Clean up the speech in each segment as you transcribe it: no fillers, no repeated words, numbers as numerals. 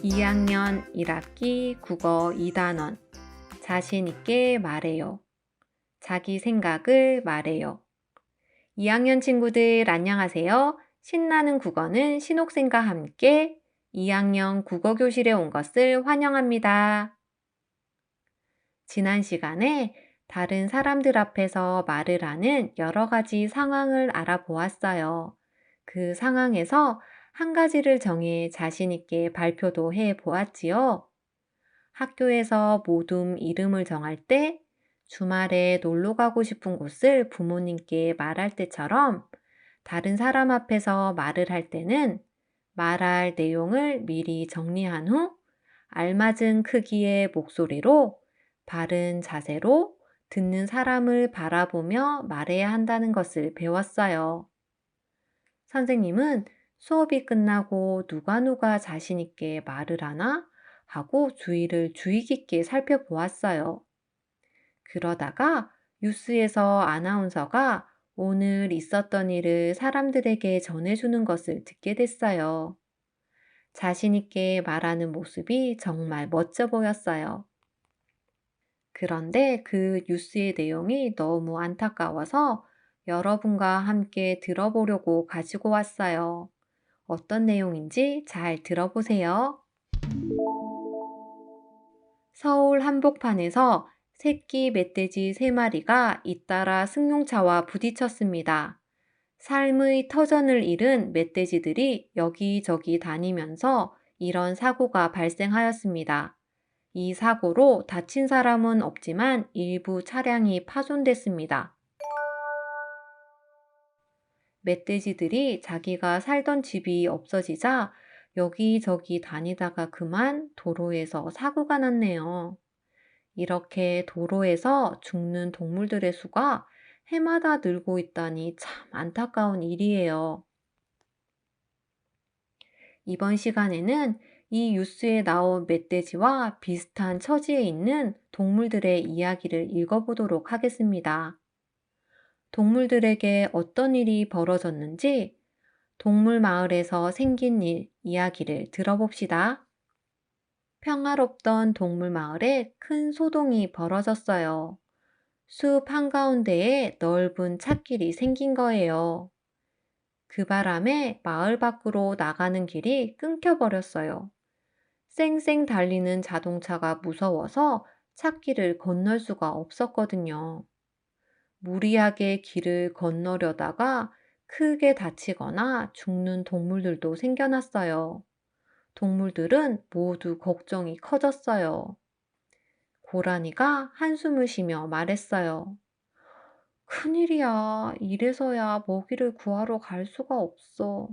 2학년 1학기 국어 2단원 자신 있게 말해요. 자기 생각을 말해요. 2학년 친구들 안녕하세요. 신나는 국어는 신옥쌤과 함께 2학년 국어교실에 온 것을 환영합니다. 지난 시간에 다른 사람들 앞에서 말을 하는 여러 가지 상황을 알아보았어요. 그 상황에서 한 가지를 정해 자신 있게 발표도 해 보았지요. 학교에서 모둠 이름을 정할 때, 주말에 놀러 가고 싶은 곳을 부모님께 말할 때처럼 다른 사람 앞에서 말을 할 때는 말할 내용을 미리 정리한 후 알맞은 크기의 목소리로 바른 자세로 듣는 사람을 바라보며 말해야 한다는 것을 배웠어요. 선생님은 수업이 끝나고 누가 자신 있게 말을 하나 하고 주위를 주의 깊게 살펴보았어요. 그러다가 뉴스에서 아나운서가 오늘 있었던 일을 사람들에게 전해주는 것을 듣게 됐어요. 자신 있게 말하는 모습이 정말 멋져 보였어요. 그런데 그 뉴스의 내용이 너무 안타까워서 여러분과 함께 들어보려고 가지고 왔어요. 어떤 내용인지 잘 들어보세요. 서울 한복판에서 새끼 멧돼지 3마리가 잇따라 승용차와 부딪혔습니다. 삶의 터전을 잃은 멧돼지들이 여기저기 다니면서 이런 사고가 발생하였습니다. 이 사고로 다친 사람은 없지만 일부 차량이 파손됐습니다. 멧돼지들이 자기가 살던 집이 없어지자 여기저기 다니다가 그만 도로에서 사고가 났네요. 이렇게 도로에서 죽는 동물들의 수가 해마다 늘고 있다니 참 안타까운 일이에요. 이번 시간에는 이 뉴스에 나온 멧돼지와 비슷한 처지에 있는 동물들의 이야기를 읽어보도록 하겠습니다. 동물들에게 어떤 일이 벌어졌는지 동물 마을에서 생긴 일 이야기를 들어봅시다. 평화롭던 동물 마을에 큰 소동이 벌어졌어요. 숲 한가운데에 넓은 찻길이 생긴 거예요. 그 바람에 마을 밖으로 나가는 길이 끊겨버렸어요. 쌩쌩 달리는 자동차가 무서워서 찻길을 건널 수가 없었거든요. 무리하게 길을 건너려다가 크게 다치거나 죽는 동물들도 생겨났어요. 동물들은 모두 걱정이 커졌어요. 고라니가 한숨을 쉬며 말했어요. 큰일이야. 이래서야 먹이를 구하러 갈 수가 없어.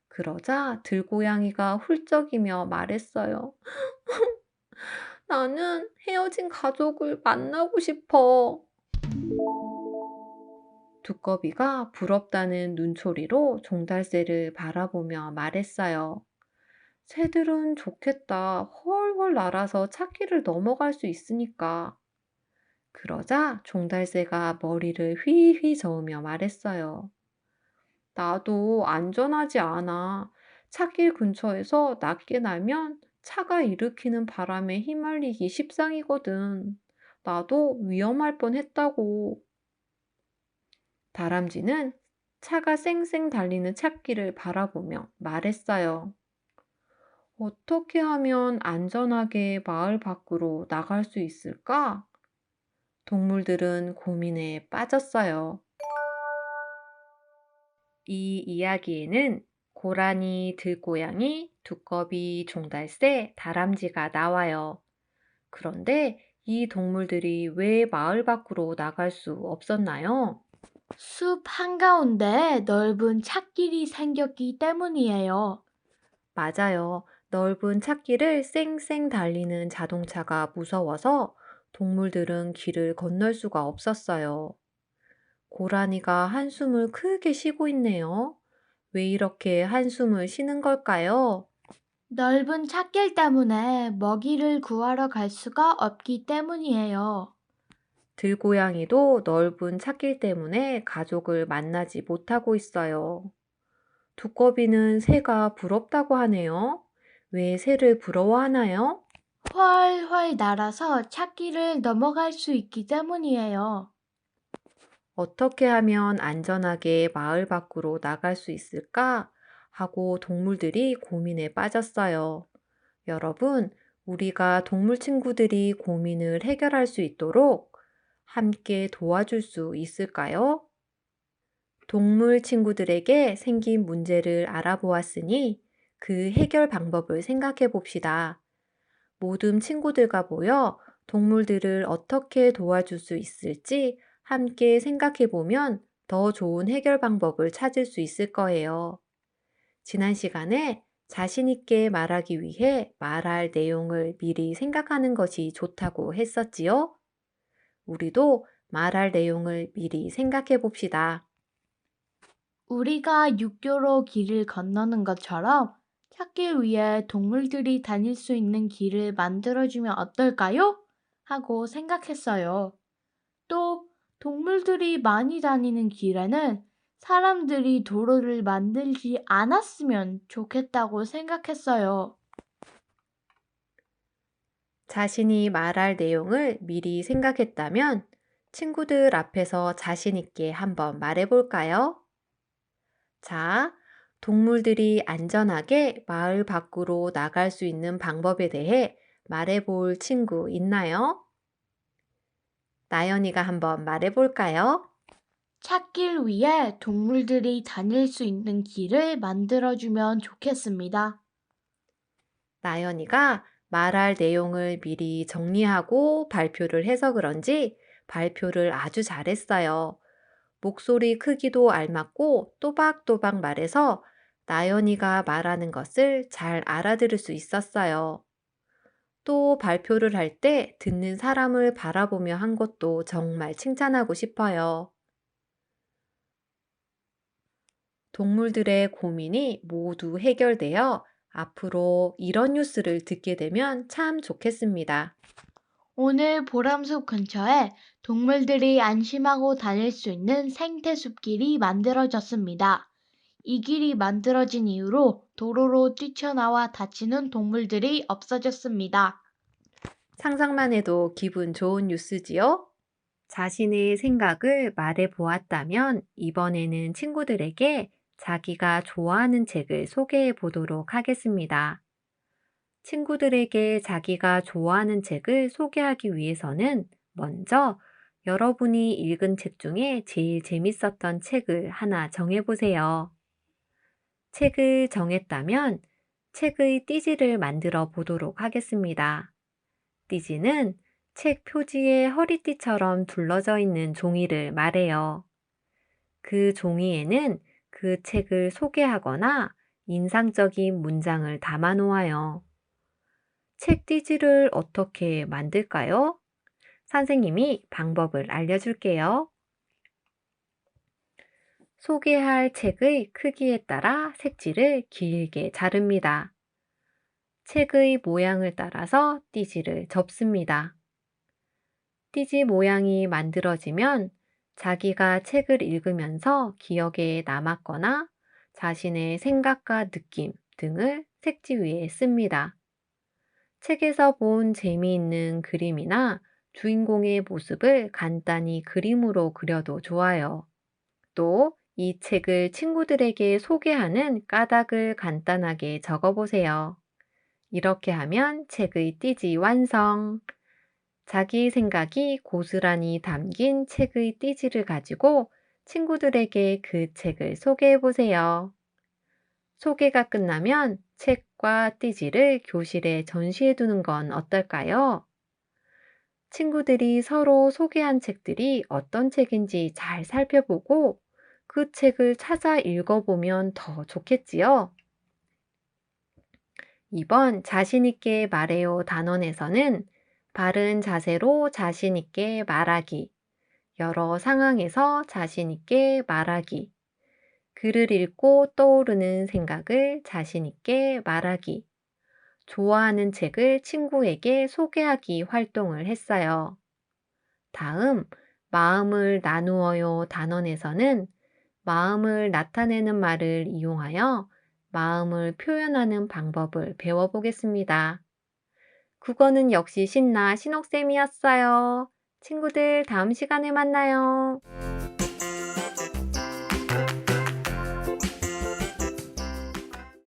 그러자 들고양이가 훌쩍이며 말했어요. 나는 헤어진 가족을 만나고 싶어. 두꺼비가 부럽다는 눈초리로 종달새를 바라보며 말했어요. 새들은 좋겠다. 훨훨 날아서 찾기를 넘어갈 수 있으니까. 그러자 종달새가 머리를 휘휘 저으며 말했어요. 나도 안전하지 않아. 찻길 근처에서 낮게 날면 차가 일으키는 바람에 휘말리기 십상이거든. 나도 위험할 뻔했다고. 다람쥐는 차가 쌩쌩 달리는 찻길을 바라보며 말했어요. 어떻게 하면 안전하게 마을 밖으로 나갈 수 있을까? 동물들은 고민에 빠졌어요. 이 이야기에는 고라니, 들고양이, 두꺼비, 종달새, 다람쥐가 나와요. 그런데 이 동물들이 왜 마을 밖으로 나갈 수 없었나요? 숲 한가운데 넓은 찻길이 생겼기 때문이에요. 맞아요. 넓은 찻길을 쌩쌩 달리는 자동차가 무서워서 동물들은 길을 건널 수가 없었어요. 고라니가 한숨을 크게 쉬고 있네요. 왜 이렇게 한숨을 쉬는 걸까요? 넓은 찻길 때문에 먹이를 구하러 갈 수가 없기 때문이에요. 들고양이도 넓은 찻길 때문에 가족을 만나지 못하고 있어요. 두꺼비는 새가 부럽다고 하네요. 왜 새를 부러워하나요? 훨훨 날아서 찾기를 넘어갈 수 있기 때문이에요. 어떻게 하면 안전하게 마을 밖으로 나갈 수 있을까? 하고 동물들이 고민에 빠졌어요. 여러분, 우리가 동물 친구들이 고민을 해결할 수 있도록 함께 도와줄 수 있을까요? 동물 친구들에게 생긴 문제를 알아보았으니 그 해결 방법을 생각해 봅시다. 모든 친구들과 모여 동물들을 어떻게 도와줄 수 있을지 함께 생각해 보면 더 좋은 해결 방법을 찾을 수 있을 거예요. 지난 시간에 자신 있게 말하기 위해 말할 내용을 미리 생각하는 것이 좋다고 했었지요? 우리도 말할 내용을 미리 생각해 봅시다. 우리가 육교로 길을 건너는 것처럼 찾기 위해 동물들이 다닐 수 있는 길을 만들어주면 어떨까요? 하고 생각했어요. 또 동물들이 많이 다니는 길에는 사람들이 도로를 만들지 않았으면 좋겠다고 생각했어요. 자신이 말할 내용을 미리 생각했다면 친구들 앞에서 자신 있게 한번 말해 볼까요? 자, 동물들이 안전하게 마을 밖으로 나갈 수 있는 방법에 대해 말해 볼 친구 있나요? 나연이가 한번 말해 볼까요? 찾길 위해 동물들이 다닐 수 있는 길을 만들어주면 좋겠습니다. 나연이가 말할 내용을 미리 정리하고 발표를 해서 그런지 발표를 아주 잘했어요. 목소리 크기도 알맞고 또박또박 말해서 나연이가 말하는 것을 잘 알아들을 수 있었어요. 또 발표를 할 때 듣는 사람을 바라보며 한 것도 정말 칭찬하고 싶어요. 동물들의 고민이 모두 해결되어 앞으로 이런 뉴스를 듣게 되면 참 좋겠습니다. 오늘 보람숲 근처에 동물들이 안심하고 다닐 수 있는 생태숲길이 만들어졌습니다. 이 길이 만들어진 이후로 도로로 뛰쳐나와 다치는 동물들이 없어졌습니다. 상상만 해도 기분 좋은 뉴스지요? 자신의 생각을 말해 보았다면 이번에는 친구들에게 자기가 좋아하는 책을 소개해 보도록 하겠습니다. 친구들에게 자기가 좋아하는 책을 소개하기 위해서는 먼저 여러분이 읽은 책 중에 제일 재밌었던 책을 하나 정해 보세요. 책을 정했다면 책의 띠지를 만들어 보도록 하겠습니다. 띠지는 책 표지에 허리띠처럼 둘러져 있는 종이를 말해요. 그 종이에는 그 책을 소개하거나 인상적인 문장을 담아 놓아요. 책 띠지를 어떻게 만들까요? 선생님이 방법을 알려줄게요. 소개할 책의 크기에 따라 색지를 길게 자릅니다. 책의 모양을 따라서 띠지를 접습니다. 띠지 모양이 만들어지면 자기가 책을 읽으면서 기억에 남았거나 자신의 생각과 느낌 등을 색지 위에 씁니다. 책에서 본 재미있는 그림이나 주인공의 모습을 간단히 그림으로 그려도 좋아요. 또 이 책을 친구들에게 소개하는 까닭을 간단하게 적어보세요. 이렇게 하면 책의 띠지 완성! 자기 생각이 고스란히 담긴 책의 띠지를 가지고 친구들에게 그 책을 소개해 보세요. 소개가 끝나면 책과 띠지를 교실에 전시해 두는 건 어떨까요? 친구들이 서로 소개한 책들이 어떤 책인지 잘 살펴보고 그 책을 찾아 읽어보면 더 좋겠지요? 이번 자신있게 말해요 단원에서는 바른 자세로 자신있게 말하기, 여러 상황에서 자신있게 말하기, 글을 읽고 떠오르는 생각을 자신있게 말하기, 좋아하는 책을 친구에게 소개하기 활동을 했어요. 다음, 마음을 나누어요 단원에서는 마음을 나타내는 말을 이용하여 마음을 표현하는 방법을 배워보겠습니다. 국어는 역시 신나 신옥쌤이었어요. 친구들, 다음 시간에 만나요.